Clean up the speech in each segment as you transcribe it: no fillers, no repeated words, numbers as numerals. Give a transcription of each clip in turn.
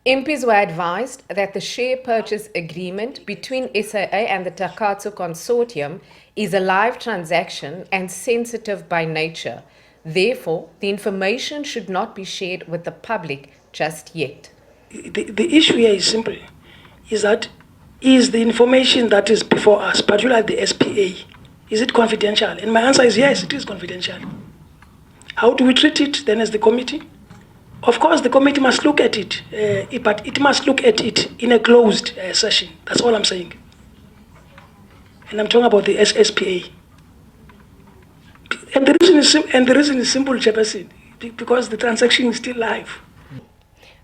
MPs were advised that the share purchase agreement between SAA and the Takatso consortium is a live transaction and sensitive by nature. Therefore, the information should not be shared with the public just yet. The issue here is simple, is the information that is before us, particularly the SPA, is it confidential? And my answer is yes, it is confidential. How do we treat it then as the committee? Of course, the committee must look at it, but it must look at it in a closed session. That's all I'm saying. And I'm talking about the SPA. And the reason is simple, Chairperson, because the transaction is still live.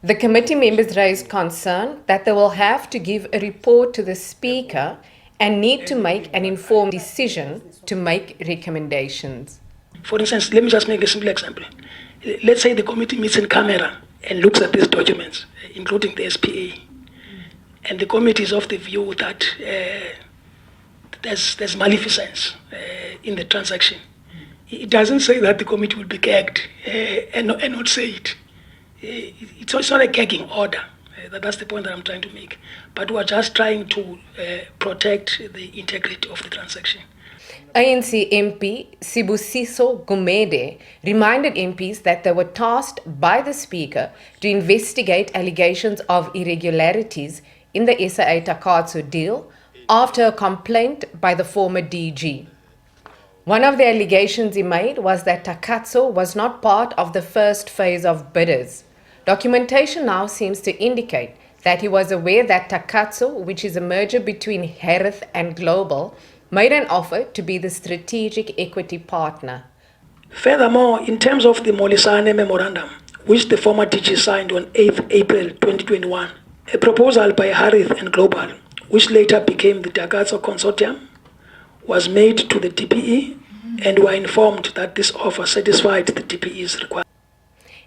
The committee members raised concern that they will have to give a report to the Speaker and need to make an informed decision to make recommendations. For instance, let me just make a simple example. Let's say the committee meets in camera and looks at these documents, including the SPA, and the committee is of the view that there's maleficence in the transaction. It doesn't say that the committee will be gagged and not say it. It's not a gagging order. That's the point that I'm trying to make. But we're just trying to protect the integrity of the transaction. ANC MP Sibusiso Gumede reminded MPs that they were tasked by the Speaker to investigate allegations of irregularities in the SAA-Takatso deal after a complaint by the former DG. One of the allegations he made was that Takatso was not part of the first phase of bidders. Documentation now seems to indicate that he was aware that Takatso, which is a merger between Harith and Global, made an offer to be the strategic equity partner. Furthermore, in terms of the Molisane Memorandum, which the former DG signed on 8th April 2021, a proposal by Harith and Global, which later became the Takatso Consortium, was made to the DPE and were informed that this offer satisfied the DPE's requirements.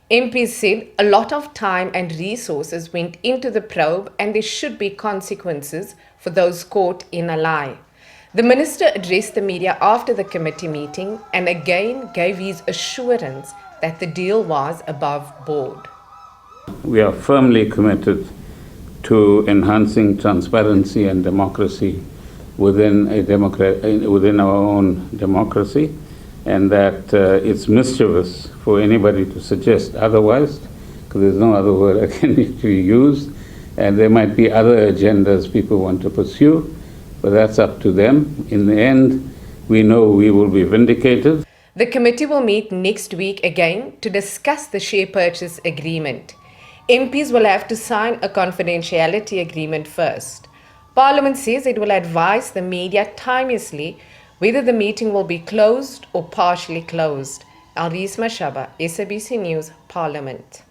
MPs said a lot of time and resources went into the probe and there should be consequences for those caught in a lie. The minister addressed the media after the committee meeting and again gave his assurance that the deal was above board. We are firmly committed to enhancing transparency and democracy within our own democracy, and that it's mischievous for anybody to suggest otherwise, because there's no other word I can actually use, and there might be other agendas people want to pursue, but that's up to them. In the end, we know we will be vindicated. The committee will meet next week again to discuss the share purchase agreement. MPs will have to sign a confidentiality agreement first. Parliament says it will advise the media timeously whether the meeting will be closed or partially closed. Alris Mashaba, SABC News, Parliament.